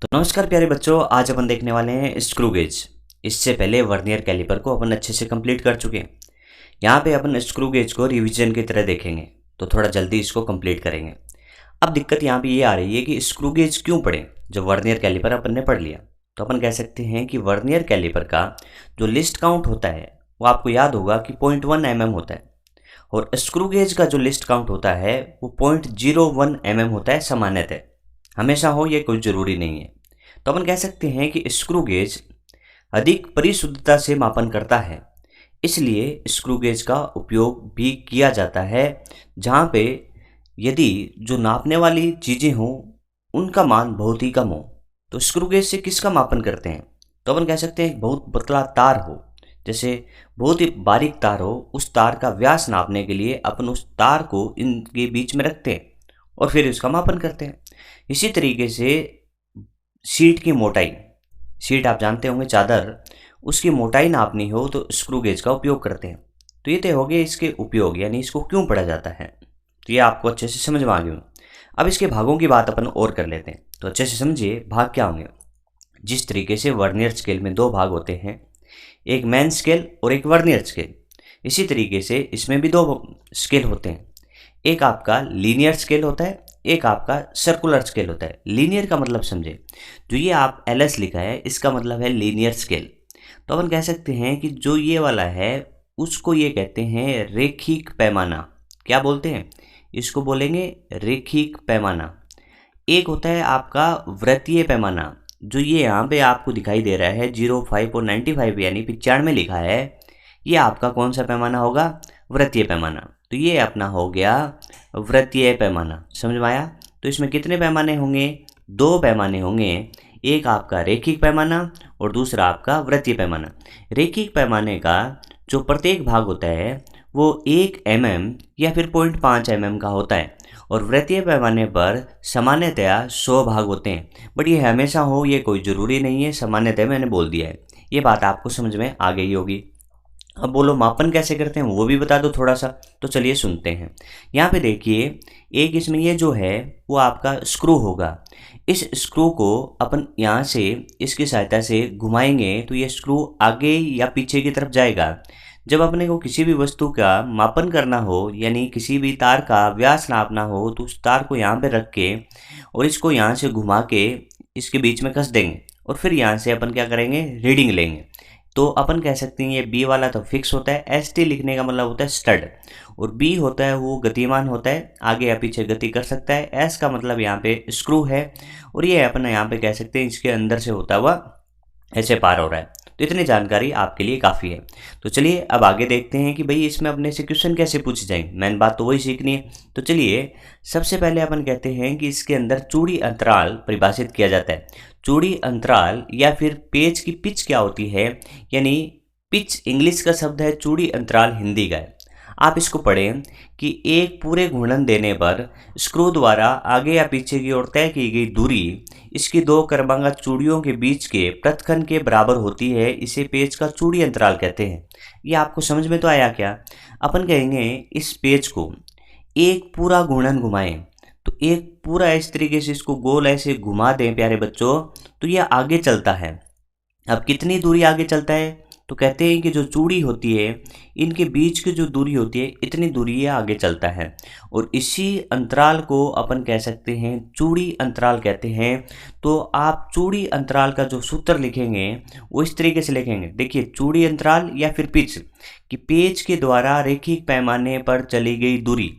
तो नमस्कार प्यारे बच्चों, आज अपन देखने वाले हैं स्क्रू गेज। इससे पहले वर्नियर कैलिपर को अपन अच्छे से कंप्लीट कर चुके हैं। यहाँ पे अपन स्क्रू गेज को रिवीजन की तरह देखेंगे, तो थोड़ा जल्दी इसको कंप्लीट करेंगे। अब दिक्कत यहाँ पे ये आ रही है कि स्क्रू गेज क्यों पढ़ें जब वर्नियर कैलिपर अपन ने पढ़ लिया। तो अपन कह सकते हैं कि वर्नियर कैलिपर का जो लिस्ट काउंट होता है वो आपको याद होगा कि 0.1 mm होता है, और स्क्रू गेज का जो लिस्ट काउंट होता है वो 0.01 mm होता है। सामान्यतः हमेशा हो ये कोई ज़रूरी नहीं है। तो अपन कह सकते हैं कि स्क्रू गेज अधिक परिशुद्धता से मापन करता है, इसलिए स्क्रू गेज का उपयोग भी किया जाता है जहाँ पे यदि जो नापने वाली चीज़ें हों उनका मान बहुत ही कम हो। तो स्क्रू गेज से किसका मापन करते हैं? तो अपन कह सकते हैं बहुत पतला तार हो, जैसे बहुत ही बारीक तार हो, उस तार का व्यास नापने के लिए अपन उस तार को इनके बीच में रखते हैं और फिर उसका मापन करते हैं। इसी तरीके से शीट की मोटाई, शीट आप जानते होंगे चादर, उसकी मोटाई नापनी हो तो स्क्रू गेज का उपयोग करते हैं। तो ये तो हो गए इसके उपयोग, यानी इसको क्यों पढ़ा जाता है। तो ये आपको अच्छे से समझ में आ गया। अब इसके भागों की बात अपन और कर लेते हैं, तो अच्छे से समझिए भाग क्या होंगे। जिस तरीके से वर्नियर स्केल में दो भाग होते हैं, एक मेन स्केल और एक वर्नियर स्केल, इसी तरीके से इसमें भी दो स्केल होते हैं। एक आपका लीनियर स्केल होता है, एक आपका सर्कुलर स्केल होता है। लीनियर का मतलब समझे, जो ये आप LS लिखा है इसका मतलब है लीनियर स्केल। तो अपन कह सकते हैं कि जो ये वाला है उसको ये कहते हैं रेखिक पैमाना। क्या बोलते हैं? इसको बोलेंगे रेखिक पैमाना। एक होता है आपका वृत्तीय पैमाना, जो ये यहाँ पे आपको दिखाई दे रहा है 05 और 95 यानी 95 लिखा है, ये आपका कौन सा पैमाना होगा? वृत्तीय पैमाना। तो ये अपना हो गया वृत्तीय पैमाना। समझ में आया? तो इसमें कितने पैमाने होंगे? दो पैमाने होंगे, एक आपका रेखिक पैमाना और दूसरा आपका वृत्तीय पैमाना। रेखिक पैमाने का जो प्रत्येक भाग होता है वो 1 mm या फिर 0.5 mm का होता है, और वृत्तीय पैमाने पर सामान्यतया 100 भाग होते हैं। बट ये हमेशा हो ये कोई ज़रूरी नहीं है, सामान्यतः मैंने बोल दिया है। ये बात आपको समझ में आ गई होगी। अब बोलो मापन कैसे करते हैं वो भी बता दो थोड़ा सा। तो चलिए सुनते हैं। यहाँ पे देखिए, एक इसमें ये जो है वो आपका स्क्रू होगा। इस स्क्रू को अपन यहाँ से इसकी सहायता से घुमाएंगे तो ये स्क्रू आगे या पीछे की तरफ जाएगा। जब अपने को किसी भी वस्तु का मापन करना हो, यानी किसी भी तार का व्यास नापना हो, तो उस तार को यहाँ पे रख के और इसको यहाँ से घुमा के इसके बीच में कस देंगे, और फिर यहाँ से अपन क्या करेंगे? रीडिंग लेंगे। तो अपन कह सकते हैं ये बी वाला तो फिक्स होता है, ST लिखने का मतलब होता है स्टड, और बी होता है वो गतिमान होता है, आगे या पीछे गति कर सकता है। एस का मतलब यहाँ पे स्क्रू है, और ये अपन यहाँ पे कह सकते हैं इसके अंदर से होता हुआ ऐसे पार हो रहा है। तो इतनी जानकारी आपके लिए काफ़ी है। तो चलिए अब आगे देखते हैं कि भाई इसमें अपने से क्वेश्चन कैसे पूछे जाएंगे। मेन बात तो वही सीखनी है। तो चलिए सबसे पहले अपन कहते हैं कि इसके अंदर चूड़ी अंतराल परिभाषित किया जाता है। चूड़ी अंतराल या फिर पेज की पिच क्या होती है, यानी पिच इंग्लिश का शब्द है, चूड़ी अंतराल हिंदी का है। आप इसको पढ़ें कि एक पूरे घूर्णन देने पर स्क्रू द्वारा आगे या पीछे की ओर तय की गई दूरी इसकी दो क्रमांगत चूड़ियों के बीच के पृथक्खंड के बराबर होती है। इसे पेज का चूड़ी अंतराल कहते हैं। ये आपको समझ में तो आया क्या? अपन कहेंगे इस पेज को एक पूरा घूर्णन घुमाएं, तो एक पूरा इस तरीके से इसको गोल ऐसे घुमा दें प्यारे बच्चों, तो यह आगे चलता है। अब कितनी दूरी आगे चलता है? तो कहते हैं कि जो चूड़ी होती है इनके बीच की जो दूरी होती है इतनी दूरी ये आगे चलता है, और इसी अंतराल को अपन कह सकते हैं चूड़ी अंतराल कहते हैं। तो आप चूड़ी अंतराल का जो सूत्र लिखेंगे वो इस तरीके से लिखेंगे। देखिए, चूड़ी अंतराल या फिर पिच कि पेज के द्वारा रेखिक पैमाने पर चली गई दूरी,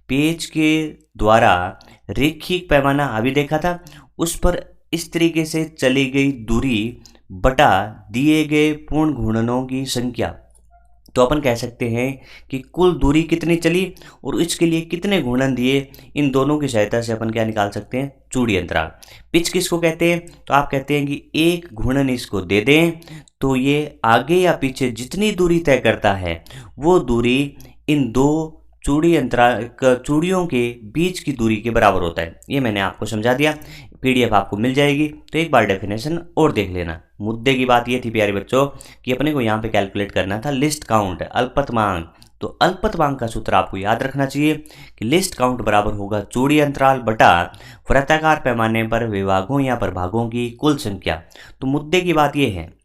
पेज के द्वारा रेखिक पैमाना अभी देखा था, उस पर इस तरीके से चली गई दूरी बटा दिए गए पूर्ण घूर्णनों की संख्या। तो अपन कह सकते हैं कि कुल दूरी कितनी चली और इसके लिए कितने घूर्णन दिए, इन दोनों की सहायता से अपन क्या निकाल सकते हैं? चूड़ी अंतराल। पिच किसको कहते हैं? तो आप कहते हैं कि एक घूर्णन इसको दे दें तो ये आगे या पीछे जितनी दूरी तय करता है वो दूरी इन दो चूड़ी अंतराल चूड़ियों के बीच की दूरी के बराबर होता है। ये मैंने आपको समझा दिया। PDF आपको मिल जाएगी, तो एक बार डेफिनेशन और देख लेना। मुद्दे की बात ये थी प्यारे बच्चों कि अपने को यहाँ पे कैलकुलेट करना था लिस्ट काउंट, अल्पतमांक, तो अल्पतमांक का सूत्र आपको याद रखना चाहिए कि लिस्ट काउंट बराबर होगा चूड़ी अंतराल बटा वृत्ताकार पैमाने पर विभागों या प्रभागों की कुल संख्या। तो मुद्दे की बात यह है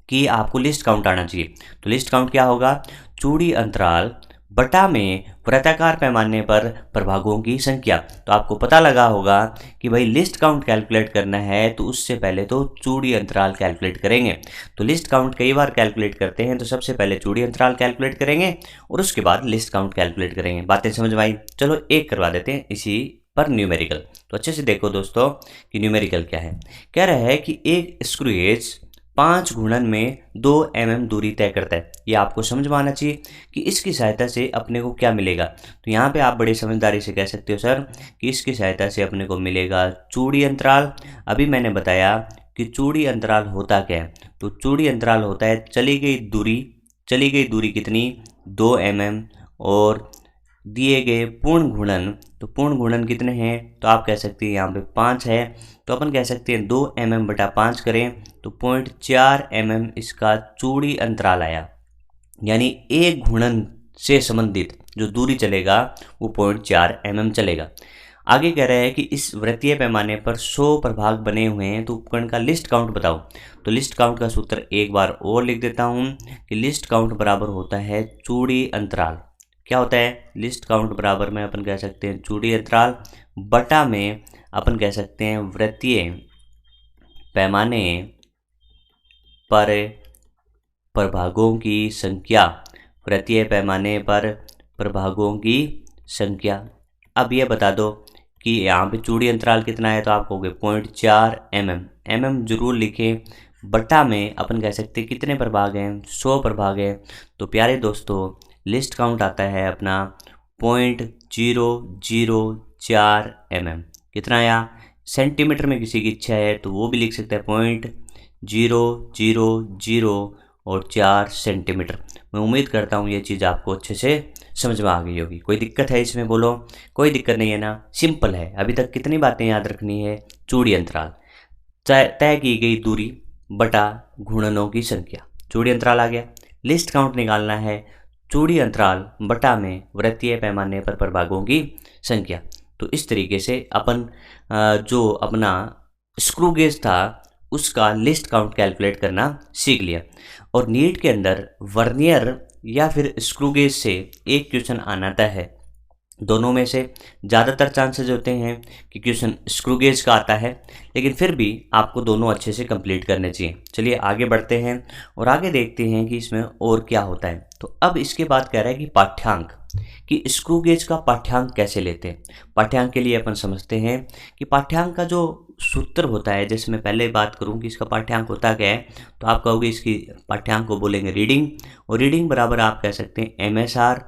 कि आपको लिस्ट काउंट आना चाहिए। तो लिस्ट काउंट क्या होगा, चूड़ी अंतराल बटा में वृत्ताकार पैमाने पर प्रभागों की संख्या। तो आपको पता लगा होगा कि भाई लिस्ट काउंट कैलकुलेट करना है तो उससे पहले तो चूड़ी अंतराल कैलकुलेट करेंगे। तो लिस्ट काउंट कई बार कैलकुलेट करते हैं, तो सबसे पहले चूड़ी अंतराल कैलकुलेट करेंगे और उसके बाद लिस्ट काउंट कैलकुलेट करेंगे। बातें समझ में आई? चलो एक करवा देते हैं इसी पर न्यूमेरिकल। तो अच्छे से देखो दोस्तों कि न्यूमेरिकल क्या है। कह रहा है कि एक स्क्रू गेज 5 घूर्णन में 2 mm दूरी तय करता है। ये आपको समझ में आना चाहिए कि इसकी सहायता से अपने को क्या मिलेगा। तो यहाँ पे आप बड़ी समझदारी से कह सकते हो सर कि इसकी सहायता से अपने को मिलेगा चूड़ी अंतराल। अभी मैंने बताया कि चूड़ी अंतराल होता क्या है। तो चूड़ी अंतराल होता है चली गई दूरी कितनी, 2 mm, और दिए गए पूर्ण घूर्णन। तो पूर्ण घूर्णन कितने हैं, तो आप कह सकते हैं यहाँ पे 5 है। तो अपन कह सकते हैं 2 mm बटा 5 करें तो 0.4 mm इसका चूड़ी अंतराल आया। यानी एक घूर्णन से संबंधित जो दूरी चलेगा वो 0.4 mm चलेगा। आगे कह रहा है कि इस वृत्तीय पैमाने पर 100 प्रभाग बने हुए हैं, तो उपकरण का लिस्ट काउंट बताओ। तो लिस्ट काउंट का सूत्र एक बार और लिख देता हूँ कि लिस्ट काउंट बराबर होता है चूड़ी अंतराल। क्या होता है, लिस्ट काउंट बराबर में अपन कह सकते हैं चूड़ी अंतराल बटा में अपन कह सकते हैं वृत्तीय पैमाने पर प्रभागों की संख्या। वृत्तीय पैमाने पर प्रभागों की संख्या। अब ये बता दो कि यहाँ पे चूड़ी अंतराल कितना है, तो आप कहोगे 0.4 mm जरूर लिखें। बटा में अपन कह सकते हैं कितने प्रभाग हैं, 100 प्रभाग हैं। तो प्यारे दोस्तों लिस्ट काउंट आता है अपना 0.004 mm। कितना आया, सेंटीमीटर में किसी की इच्छा है तो वो भी लिख सकते हैं 0.004 सेंटीमीटर। मैं उम्मीद करता हूँ ये चीज़ आपको अच्छे से समझ में आ गई होगी। कोई दिक्कत है इसमें बोलो? कोई दिक्कत नहीं है ना, सिंपल है। अभी तक कितनी बातें याद रखनी है, चूड़ी अंतराल, तय की गई दूरी बटा घूर्णनों की संख्या, चूड़ी अंतराल आ गया। लिस्ट काउंट निकालना है, चूड़ी अंतराल बटा में वृत्तीय पैमाने पर प्रभागों की संख्या। तो इस तरीके से अपन जो अपना स्क्रू गेज था उसका लिस्ट काउंट कैलकुलेट करना सीख लिया। और नीट के अंदर वर्नियर या फिर स्क्रू गेज से एक क्वेश्चन आना है। दोनों में से ज़्यादातर चांसेस होते हैं कि क्वेश्चन स्क्रू गेज का आता है, लेकिन फिर भी आपको दोनों अच्छे से कंप्लीट करने चाहिए। चलिए आगे बढ़ते हैं और आगे देखते हैं कि इसमें और क्या होता है। तो अब इसके बाद कह रहा है कि पाठ्यांक, कि स्क्रू गेज का पाठ्यांक कैसे लेते हैं। पाठ्यांक के लिए अपन समझते हैं कि पाठ्यांक का जो सूत्र होता है, जैसे मैं पहले बात करूं कि इसका पाठ्यांक होता क्या है, तो आप कहोगे इसकी पाठ्यांक को बोलेंगे रीडिंग, और रीडिंग बराबर आप कह सकते हैं MSR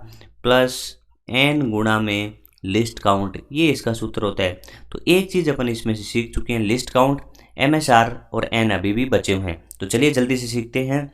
प्लस n गुणा में लिस्ट काउंट। ये इसका सूत्र होता है। तो एक चीज़ अपन इसमें से सीख चुके हैं, लिस्ट काउंट, MSR और n अभी भी बचे हुए हैं। तो चलिए जल्दी से सीखते हैं।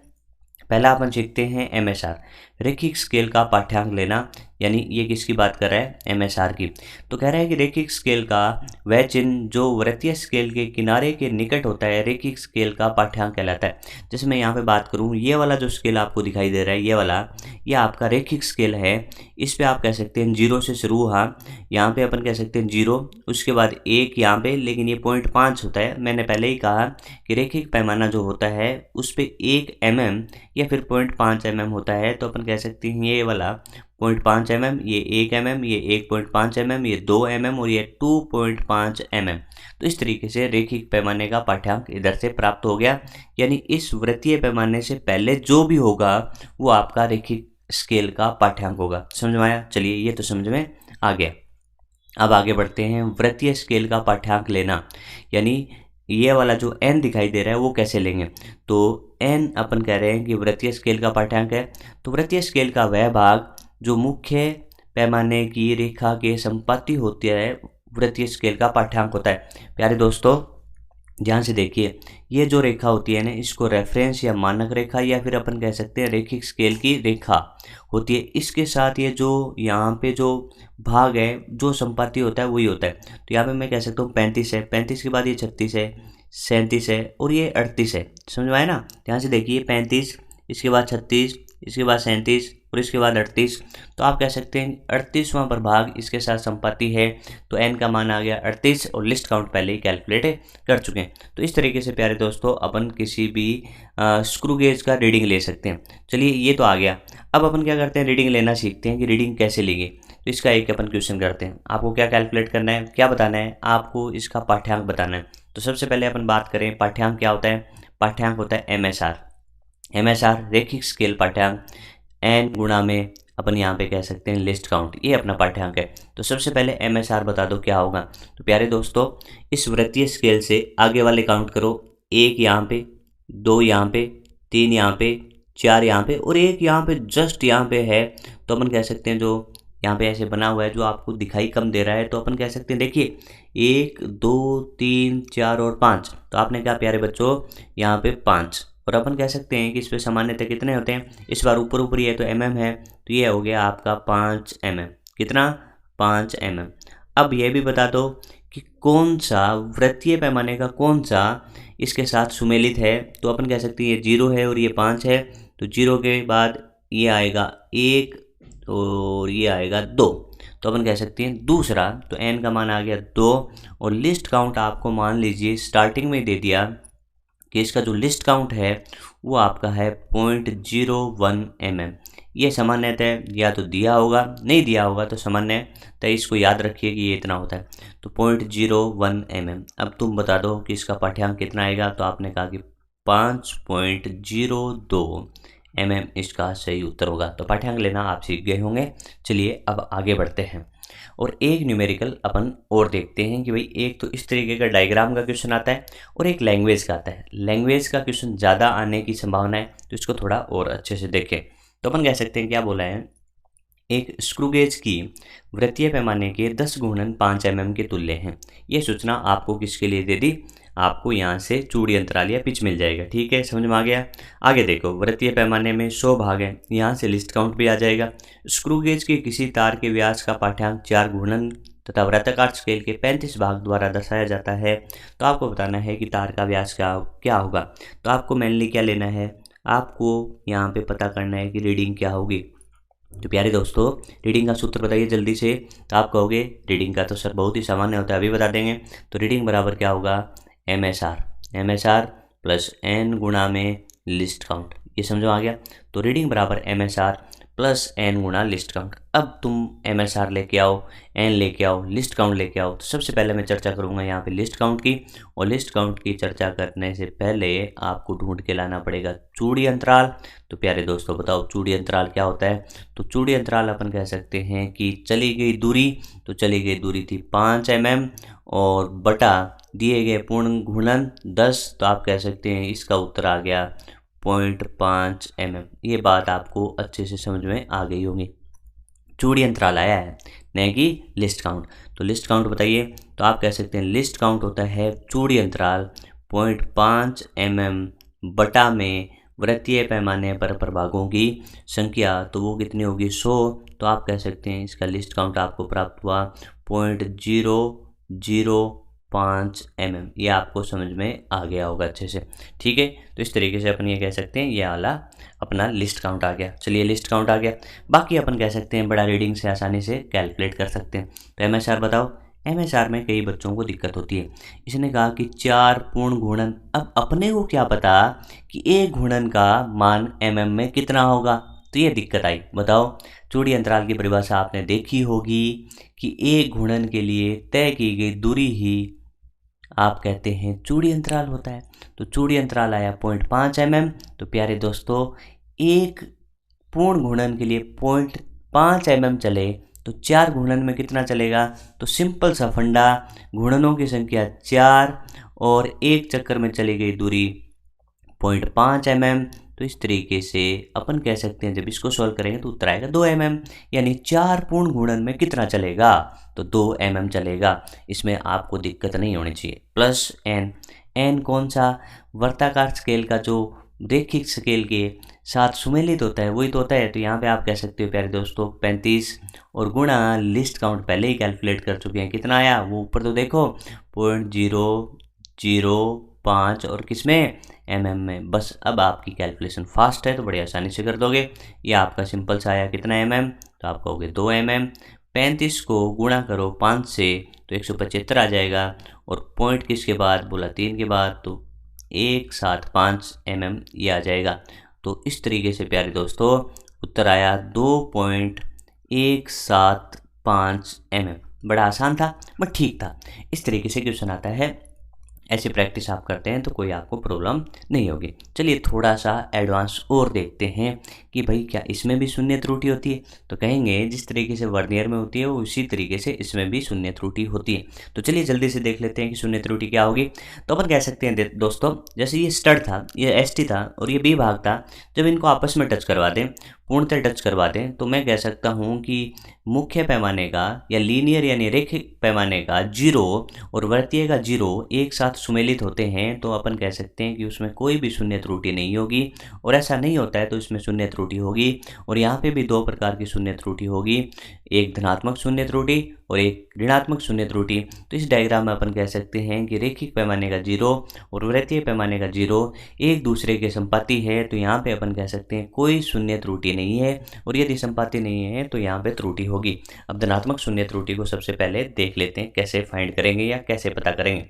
पहला अपन सीखते हैं MSR, रेखिक स्केल का पाठ्यांक लेना। यानी ये किसकी बात कर रहा है, MSR की। तो कह रहा है कि रेखिक स्केल का वह चिन्ह जो वृत्तीय स्केल के किनारे के निकट होता है रेखिक स्केल का पाठ्यांक कहलाता है। जैसे मैं यहाँ पे बात करूँ, ये वाला जो स्केल आपको दिखाई दे रहा है, ये वाला, ये आपका रेखिक स्केल है। इस पे आप कह सकते हैं 0 से शुरू, हाँ यहाँ पे अपन कह सकते हैं 0, उसके बाद 1 यहाँ पे, लेकिन ये 0.5 होता है। मैंने पहले ही कहा कि रेखिक पैमाना जो होता है उस पर 1 mm या फिर 0.5 mm होता है। तो अपन कह सकते हैं ये वाला 0.5 mm, ये 1 mm, ये 1.5 mm, ये 2 mm और ये 2.5 mm। तो इस तरीके से रेखिक पैमाने का पाठ्यांक इधर से प्राप्त हो गया। यानी इस वृत्तीय पैमाने से पहले जो भी होगा वो आपका रेखिक स्केल का पाठ्यांक होगा। समझ में आया? चलिए ये तो समझ में आ गया। अब आगे बढ़ते हैं, वृत्तीय स्केल का पाठ्यांक लेना। यानी ये वाला जो n दिखाई दे रहा है वो कैसे लेंगे। तो n अपन कह रहे हैं कि वृत्तीय स्केल का पाठ्यांक है। तो वृत्तीय स्केल का वह भाग जो मुख्य पैमाने की रेखा के संपाती होती है वृत्तीय स्केल का पाठ्यांक होता है। प्यारे दोस्तों ध्यान से देखिए, ये जो रेखा होती है ना, इसको रेफरेंस या मानक रेखा या फिर अपन कह सकते हैं रेखिक स्केल की रेखा होती है। इसके साथ ये जो यहाँ पे जो भाग है जो संपाती होता है वही होता है। तो यहाँ पे मैं कह सकता हूँ 35 है, 35 के बाद ये 36 है, 37 है और ये 38 है। समझ में आया ना? ध्यान से देखिए, 35, इसके बाद 36, इसके बाद 37 और इसके बाद 38। तो आप कह सकते हैं 38वां प्रभाग इसके साथ संपत्ति है, तो n का मान आ गया 38 और लिस्ट काउंट पहले ही कैलकुलेट कर चुके हैं। तो इस तरीके से प्यारे दोस्तों अपन किसी भी स्क्रू गेज का रीडिंग ले सकते हैं। चलिए ये तो आ गया, अब अपन क्या करते हैं, रीडिंग लेना सीखते हैं कि रीडिंग कैसे लेंगे। तो इसका एक अपन क्वेश्चन करते हैं। आपको क्या कैलकुलेट करना है, क्या बताना है, आपको इसका पाठ्यांक बताना है। तो सबसे पहले अपन बात करें पाठ्यांक क्या होता है। पाठ्यांक होता है MSR। MSR रेखिक स्केल पाठ्यांक, n गुणा में अपन यहाँ पे कह सकते हैं लिस्ट काउंट, ये अपना पाठ्यांक है। तो सबसे पहले MSR बता दो क्या होगा। तो प्यारे दोस्तों इस वृत्तीय स्केल से आगे वाले काउंट करो, 1 यहाँ पे, 2 यहाँ पे, 3 यहाँ पे, 4 यहाँ पे और 1 यहाँ पे जस्ट यहाँ पे है। तो अपन कह सकते हैं जो यहाँ पे ऐसे बना हुआ है जो आपको दिखाई कम दे रहा है, तो अपन कह सकते हैं देखिए 1 2 3 4 और 5। तो आपने क्या प्यारे बच्चों यहाँ पे 5, और अपन कह सकते हैं कि इस पे सामान्यतः कितने होते हैं, इस बार ऊपर ऊपर ये तो mm है, तो ये हो गया आपका 5 mm। कितना, 5 mm। अब ये भी बता दो कि कौन सा वृत्तीय पैमाने का कौन सा इसके साथ सुमेलित है। तो अपन कह सकते हैं ये 0 है और ये 5 है, तो 0 के बाद ये आएगा 1 और ये आएगा 2। तो अपन कह सकते हैं दूसरा, तो n का मान आ गया 2 और लिस्ट काउंट आपको मान लीजिए स्टार्टिंग में दे दिया कि इसका जो लिस्ट काउंट है वो आपका है 0.01 mm। ये सामान्यतः या तो दिया होगा, नहीं दिया होगा तो सामान्यतः इसको याद रखिए कि ये इतना होता है, तो 0.01 mm। अब तुम बता दो कि इसका पाठ्यांक कितना आएगा। तो आपने कहा कि 5.02 mm इसका सही उत्तर होगा। तो पाठ्यांक लेना आप सीख गए होंगे। चलिए अब आगे बढ़ते हैं और एक न्यूमेरिकल अपन और देखते हैं कि भाई एक तो इस तरीके का डायग्राम का क्वेश्चन आता है और एक लैंग्वेज का आता है। लैंग्वेज का क्वेश्चन ज़्यादा आने की संभावना है, तो इसको थोड़ा और अच्छे से देखें। तो अपन कह सकते हैं क्या बोला है, एक स्क्रू गेज की वृत्तीय पैमाने के 10 गुणन 5 mm के तुल्य हैं। ये सूचना आपको किसके लिए दे दी, आपको यहाँ से चूड़ी अंतराल या पिच मिल जाएगा। ठीक है, समझ में आ गया। आगे देखो, वृत्तीय पैमाने में 100 भाग हैं, यहाँ से लिस्ट काउंट भी आ जाएगा। स्क्रू गेज के किसी तार के व्यास का पाठ्यांक 4 गुणन तथा वृत्ताकार स्केल के 35 भाग द्वारा दर्शाया जाता है। तो आपको बताना है कि तार का व्यास क्या होगा। तो आपको मेनली क्या लेना है, आपको यहाँ पे पता करना है कि रीडिंग क्या होगी। तो प्यारे दोस्तों रीडिंग का सूत्र बताइए जल्दी से। तो आप कहोगे रीडिंग का तो सर बहुत ही सामान्य होता है, अभी बता देंगे। तो रीडिंग बराबर क्या होगा, MSR प्लस n गुणा में लिस्ट काउंट। ये समझो आ गया। तो रीडिंग बराबर MSR प्लस n गुणा लिस्ट काउंट। अब तुम MSR लेके आओ, n लेके आओ, लिस्ट काउंट लेके आओ। तो सबसे पहले मैं चर्चा करूंगा यहाँ पे लिस्ट काउंट की, और लिस्ट काउंट की चर्चा करने से पहले आपको ढूंढ के लाना पड़ेगा चूड़ी अंतराल। तो प्यारे दोस्तों बताओ चूड़ी अंतराल क्या होता है। तो चूड़ी अंतराल अपन कह सकते हैं कि चली गई दूरी, तो चली गई दूरी थी 5 mm और बटा दिए गए पूर्ण गुणन 10। तो आप कह सकते हैं इसका उत्तर आ गया 0.5 mm। ये बात आपको अच्छे से समझ में आ गई होगी। चूड़ी अंतराल आया है, नहीं कि लिस्ट काउंट। तो लिस्ट काउंट बताइए। तो आप कह सकते हैं लिस्ट काउंट होता है चूड़ी अंतराल 0.5 mm बटा में वृत्तीय पैमाने पर प्रभागों की संख्या, तो वो कितनी होगी 100। तो आप कह सकते हैं इसका लिस्ट काउंट आपको प्राप्त हुआ 0.005 mm। ये आपको समझ में आ गया होगा अच्छे से। ठीक है, तो इस तरीके से अपन ये कह सकते हैं ये वाला अपना लिस्ट काउंट आ गया। चलिए लिस्ट काउंट आ गया, बाकी अपन कह सकते हैं बड़ा रीडिंग से आसानी से कैलकुलेट कर सकते हैं। तो MSR बताओ। MSR में कई बच्चों को दिक्कत होती है। इसने कहा कि 4 पूर्ण गुणन। अब अपने को क्या पता कि एक गुणन का मान mm में कितना होगा, तो ये दिक्कत आई। बताओ, चूड़ी अंतराल की परिभाषा आपने देखी होगी कि एक गुणन के लिए तय की गई दूरी ही आप कहते हैं चूड़ी अंतराल होता है। तो चूड़ी अंतराल आया 0.5 mm। तो प्यारे दोस्तों एक पूर्ण गुणन के लिए 0.5 mm चले तो 4 गुणन में कितना चलेगा। तो सिंपल सा फंडा, गुणनों की संख्या 4 और एक चक्कर में चली गई दूरी 0.5 mm। तो इस तरीके से अपन कह सकते हैं जब इसको सॉल्व करेंगे तो उत्तर आएगा 2 mm। यानी 4 पूर्ण गुणन में कितना चलेगा, तो 2 mm चलेगा। इसमें आपको दिक्कत नहीं होनी चाहिए। प्लस n कौन सा, वर्ताकार स्केल का जो रेखिक स्केल के साथ सुमेलित होता है वही तो होता है। तो यहाँ पे आप कह सकते हो प्यारे दोस्तों 35 और गुणा लिस्ट काउंट पहले ही कैलकुलेट कर चुके हैं, कितना आया वो ऊपर तो देखो 0.005 और किसमें mm में। बस अब आपकी कैलकुलेशन फास्ट है तो बड़ी आसानी से कर दोगे। ये आपका सिंपल सा आया कितना mm, तो आप कहोगे 2 mm। 35 को गुणा करो 5 से तो 175 आ जाएगा, और पॉइंट किसके बाद बोला 3 के बाद, तो 175 mm ये आ जाएगा। तो इस तरीके से प्यारे दोस्तों उत्तर आया 2.175 mm। बड़ा आसान था बट ठीक था। इस तरीके से क्वेश्चन आता है, ऐसी प्रैक्टिस आप करते हैं तो कोई आपको प्रॉब्लम नहीं होगी। चलिए थोड़ा सा एडवांस और देखते हैं कि भाई क्या इसमें भी शून्य त्रुटि होती है। तो कहेंगे जिस तरीके से वर्नियर में होती है उसी तरीके से इसमें भी शून्य त्रुटि होती है। तो चलिए जल्दी से देख लेते हैं कि शून्य त्रुटि क्या होगी। तो अपन कह सकते हैं दोस्तों, जैसे ये स्टड था, ये एसटी था और ये बी भाग था, जब इनको आपस में टच करवा दें, पूर्णतः टच करवा दें, तो मैं कह सकता हूँ कि मुख्य पैमाने का या लीनियर यानी रेखिक पैमाने का 0 और वृत्तीय का 0 एक साथ सुमेलित होते हैं, तो अपन कह सकते हैं कि उसमें कोई भी शून्य त्रुटि नहीं होगी। और ऐसा नहीं होता है तो इसमें शून्य त्रुटि होगी। और यहाँ पे भी दो प्रकार की शून्य त्रुटि होगी, एक धनात्मक शून्य त्रुटि और एक ऋणात्मक शून्य त्रुटि। तो इस डायग्राम में अपन कह सकते हैं कि रेखिक पैमाने का 0 और वृत्तीय पैमाने का 0 एक दूसरे के संपाती है, तो यहाँ पे अपन कह सकते हैं कोई शून्य त्रुटि नहीं है। और यदि संपाती नहीं है तो यहाँ पे त्रुटि होगी। अब धनात्मक शून्य त्रुटि को सबसे पहले देख लेते हैं कैसे फाइंड करेंगे या कैसे पता करेंगे।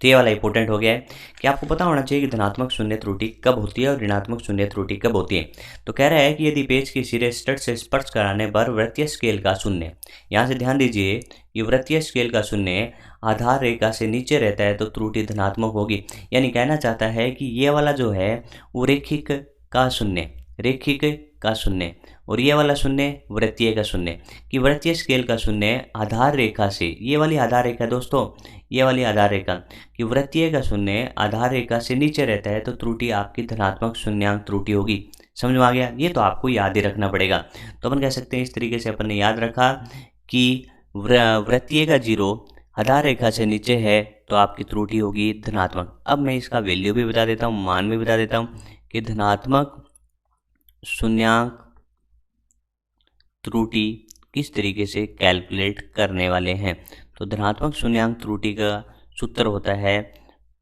तो ये वाला इंपॉर्टेंट हो गया है कि आपको पता होना चाहिए कि धनात्मक शून्य त्रुटि कब होती है और ऋणात्मक शून्य त्रुटि कब होती है। तो कह रहा है कि यदि पेज के सिरे स्टड से स्पर्श कराने पर वृत्तीय स्केल का शून्य, यहाँ से ध्यान दीजिए कि वृत्तीय स्केल का शून्य आधार रेखा से नीचे रहता है तो त्रुटि धनात्मक होगी। यानी कहना चाहता है कि ये वाला जो है वो रेखिक का शून्य, रेखिक का शून्य, और ये वाला शून्य वृत्तीय का शून्य, कि वृत्तीय स्केल का शून्य आधार रेखा से, ये वाली आधार रेखा दोस्तों, ये वाली आधार रेखा, कि वृत्तीय का शून्य आधार रेखा से नीचे रहता है तो त्रुटि आपकी धनात्मक शून्यांक त्रुटि होगी। समझ में आ गया? ये तो आपको याद ही रखना पड़ेगा। तो अपन कह सकते हैं इस तरीके से अपन ने याद रखा कि वृत्तीय का 0 आधार रेखा से नीचे है तो आपकी त्रुटि होगी धनात्मक। अब मैं इसका वैल्यू भी बता देता हूँ, मान भी बता देता हूँ कि धनात्मक शून्यांक त्रुटि किस तरीके से कैलकुलेट करने वाले हैं। तो धनात्मक शून्यांक त्रुटि का सूत्र होता है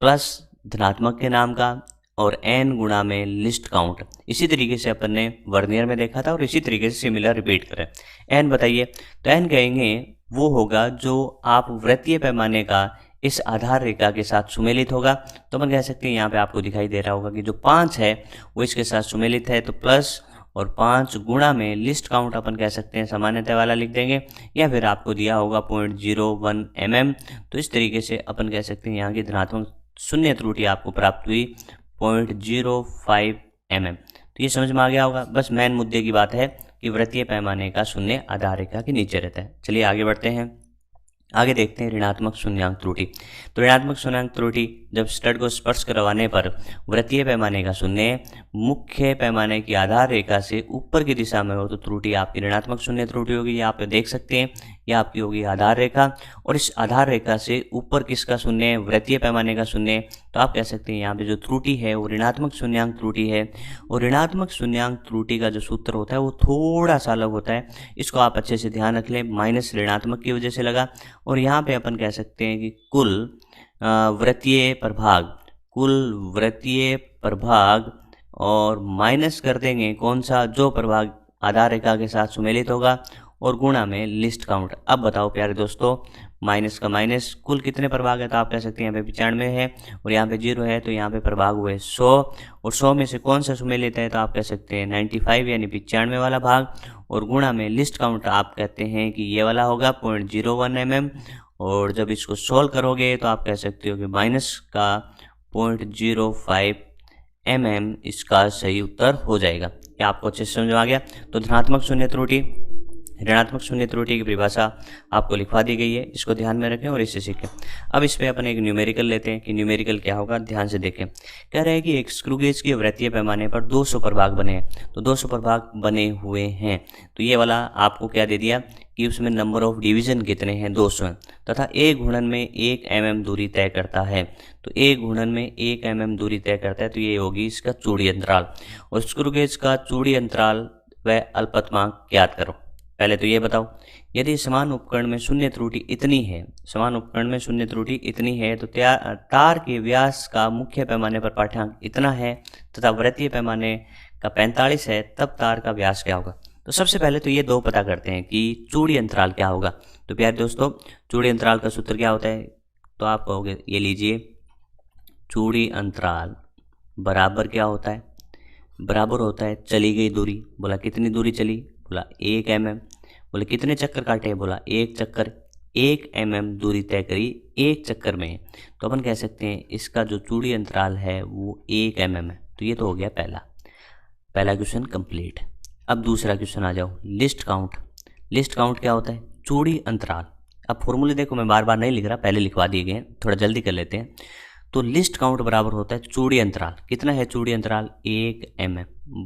प्लस धनात्मक के नाम का और n गुणा में लिस्ट काउंट। इसी तरीके से अपन ने वर्नियर में देखा था और इसी तरीके से सिमिलर रिपीट करें। n बताइए, तो n कहेंगे वो होगा जो आप वृत्तीय पैमाने का इस आधार रेखा के साथ सुमेलित होगा। तो अपन कह सकते हैं यहाँ पे आपको दिखाई दे रहा होगा कि जो 5 है वो इसके साथ सुमेलित है, तो प्लस और 5 गुणा में लिस्ट काउंट अपन कह सकते हैं सामान्यतः वाला लिख देंगे, या फिर आपको दिया होगा 0.01 mm। तो इस तरीके से अपन कह सकते हैं यहाँ की धनात्मक शून्य त्रुटि आपको प्राप्त हुई 0.05 mm। तो ये समझ में आ गया होगा। बस मेन मुद्दे की बात है कि वृत्तीय पैमाने का शून्य आधार रेखा के नीचे रहता है। चलिए आगे बढ़ते हैं, आगे देखते हैं ऋणात्मक शून्यांक त्रुटि। तो ऋणात्मक शून्यांक त्रुटि जब स्टड को स्पर्श करवाने पर वृत्तीय पैमाने का शून्य मुख्य पैमाने की आधार रेखा से ऊपर की दिशा में हो तो त्रुटि आपकी ऋणात्मक शून्य त्रुटि होगी। ये आप देख सकते हैं, यह आपकी होगी आधार रेखा, और इस आधार रेखा से ऊपर किसका शून्य है? वृत्तीय पैमाने का शून्य। तो आप कह सकते हैं यहाँ पे जो त्रुटि है वो ऋणात्मक शून्यांक त्रुटि है। और ऋणात्मक शून्यांक त्रुटि का जो सूत्र होता है वो थोड़ा सा अलग होता है, इसको आप अच्छे से ध्यान रख लें। माइनस ऋणात्मक की वजह से लगा, और यहाँ पे अपन कह सकते हैं कि कुल वृत्तीय प्रभाग, कुल वृत्तीय प्रभाग और माइनस कर देंगे कौन सा? जो प्रभाग आधार रेखा के साथ सुमेलित होगा, और गुणा में लिस्ट काउंट। अब बताओ प्यारे दोस्तों, माइनस का माइनस, कुल कितने प्रभाग है? तो आप कह सकते हैं यहाँ पे 95 है और यहाँ पे 0 है, तो यहाँ पे प्रभाग हुए 100, और 100 में से कौन सा सुमेलित है? तो आप कह सकते हैं 95 यानी 95 वाला भाग, और गुणा में लिस्ट काउंट आप कहते हैं कि ये वाला होगा 0.01 mm। और जब इसको सोल्व करोगे तो आप कह सकते हो कि माइनस का 0.05 mm इसका सही उत्तर हो जाएगा। क्या आपको अच्छे से समझ आ गया? तो धनात्मक शून्य त्रुटि, ऋणात्मक शून्य त्रुटि की परिभाषा आपको लिखवा दी गई है, इसको ध्यान में रखें और इससे सीखें। अब इस पे अपन एक न्यूमेरिकल लेते हैं कि न्यूमेरिकल क्या होगा, ध्यान से देखें। कह रहे हैं कि एक स्क्रू गेज के वृत्तीय पैमाने पर 200 प्रभाग बने हैं, तो 200 प्रभाग बने हुए हैं। तो ये वाला आपको क्या दे दिया कि उसमें नंबर ऑफ डिवीजन कितने हैं? 200 हैं, तथा एक घूर्णन में 1 mm दूरी तय करता है। तो एक घूर्णन में 1 mm दूरी तय करता है, तो ये होगी इसका चूड़ी अंतराल। और स्क्रू गेज का चूड़ी अंतराल व अल्पतमांक ज्ञात करो। पहले तो ये बताओ, यदि समान उपकरण में शून्य त्रुटि इतनी है, समान उपकरण में शून्य त्रुटि इतनी है तो तार के व्यास का मुख्य पैमाने पर पाठ्यांक इतना है तथा वृत्तीय पैमाने का 45 है, तब तार का व्यास क्या होगा। तो सबसे पहले तो ये दो पता करते हैं कि चूड़ी अंतराल क्या होगा। तो प्यारे दोस्तों, चूड़ी अंतराल का सूत्र क्या होता है, तो आप कहोगे, ये लीजिए, चूड़ी अंतराल बराबर क्या होता है, बराबर होता है चली गई दूरी। बोला कितनी दूरी चली, बोला 1 mm। बोले कितने चक्कर काटे, बोला 1 चक्कर। 1 mm दूरी तय करी 1 चक्कर में, तो अपन कह सकते हैं इसका जो चूड़ी अंतराल है वो 1 mm है। तो ये तो हो गया पहला क्वेश्चन कंप्लीट। अब दूसरा क्वेश्चन आ जाओ, लिस्ट काउंट। लिस्ट काउंट क्या होता है, चूड़ी अंतराल। अब फॉर्मूले देखो, मैं बार बार नहीं लिख रहा, पहले लिखवा दिए गए हैं, थोड़ा जल्दी कर लेते हैं। तो लिस्ट काउंट बराबर होता है चूड़ी अंतराल। कितना है चूड़ी अंतराल, 1 mm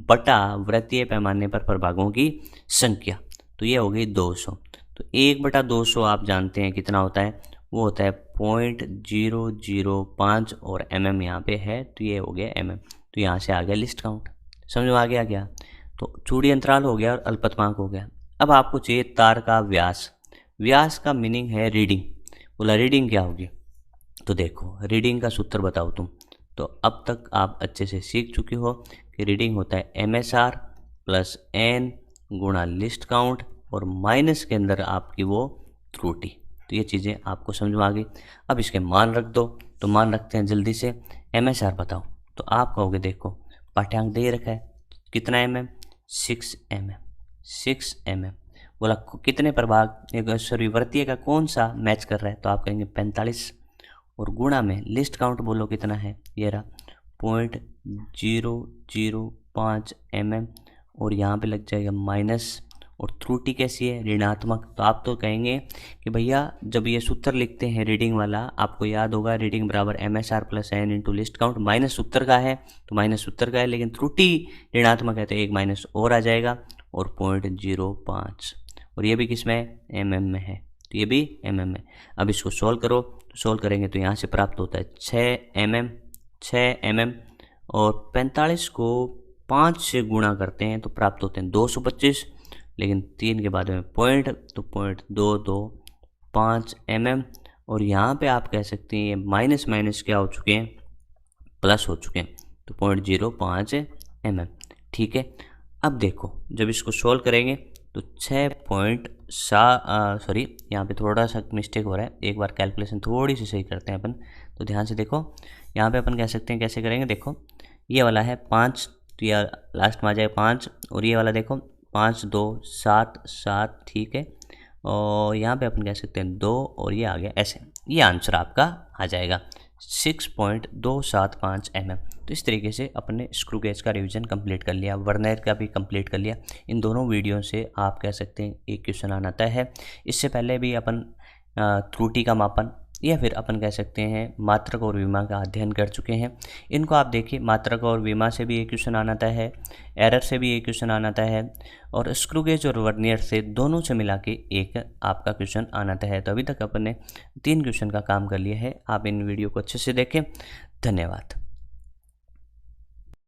बटा वृत्तीय पैमाने पर प्रभागों की संख्या। तो ये हो गई 200। तो 1/200 आप जानते हैं कितना होता है, वो होता है 0.005 और mm यहाँ पे है, तो ये हो गया mm। तो यहाँ से आ गया लिस्ट काउंट। समझ में आ गया क्या। तो चूड़ी अंतराल हो गया और अल्पतमांक हो गया। अब आपको चाहिए तार का व्यास। व्यास का मीनिंग है रीडिंग। बोला रीडिंग क्या होगी, तो देखो रीडिंग का सूत्र बताओ तुम। तो अब तक आप अच्छे से सीख चुके हो कि रीडिंग होता है MSR प्लस N गुणा लिस्ट काउंट और माइनस के अंदर आपकी वो त्रुटि। तो ये चीज़ें आपको समझ में आ गई। अब इसके मान रख दो। तो मान रखते हैं जल्दी से। MSR बताओ, तो आप कहोगे देखो पाठ्यांक दे रखा है, कितना mm, 6 mm। 6 mm। बोला कितने प्रभाग सॉरी वृत्तीय का कौन सा मैच कर रहा है, तो आप कहेंगे 45 और गुणा में लिस्ट काउंट बोलो कितना है, ये रहा 0.005 mm और यहाँ पे लग जाएगा माइनस। और त्रुटि कैसी है, ऋणात्मक। तो आप तो कहेंगे कि भैया जब ये सूत्र लिखते हैं रीडिंग वाला, आपको याद होगा रीडिंग बराबर MSR plus N into list count. Minus सूत्र का है तो माइनस सूत्र का है, लेकिन त्रुटि ऋणात्मक है तो एक माइनस और आ जाएगा और 0.05। और ये भी किस में है, mm में है, तो ये भी mm में। अब इसको सोल्व करो, तो सोल्व करेंगे तो यहाँ से प्राप्त होता है 6 mm और 45 को 5 से गुणा करते हैं तो प्राप्त होते हैं 225, लेकिन 3 के बाद में पॉइंट, तो 0.225 mm। और यहाँ पे आप कह सकते हैं ये माइनस माइनस क्या हो चुके हैं, प्लस हो चुके हैं, तो 0.05 mm। ठीक है। अब देखो जब इसको सोल्व करेंगे तो 6.7 यहाँ पे थोड़ा सा मिस्टेक हो रहा है, एक बार कैलकुलेशन थोड़ी सी सही करते हैं अपन। तो ध्यान से देखो, यहाँ पे अपन कह सकते हैं कैसे करेंगे, देखो ये वाला है 5, तो यह लास्ट में आ जाए 5, और ये वाला देखो 5 2 7 7, ठीक है। और यहाँ पे अपन कह सकते हैं 2 और ये आ गया ऐसे, ये आंसर आपका आ जाएगा 6.275 mm। तो इस तरीके से अपने स्क्रू गेज का रिवीजन कंप्लीट कर लिया, वर्नियर का भी कंप्लीट कर लिया। इन दोनों वीडियो से आप कह सकते हैं एक क्वेश्चन आना तय है। इससे पहले भी अपन त्रुटि का मापन या फिर अपन कह सकते हैं मात्रक और विमा का अध्ययन कर चुके हैं। इनको आप देखिए, मात्रक और विमा से भी एक क्वेश्चन आना तय है, एरर से भी एक क्वेश्चन आना तय है, और स्क्रू गेज और वर्नियर से दोनों से मिला के एक आपका क्वेश्चन आना तय है। तो अभी तक अपन ने 3 क्वेश्चन का काम कर लिया है। आप इन वीडियो को अच्छे से देखें। धन्यवाद।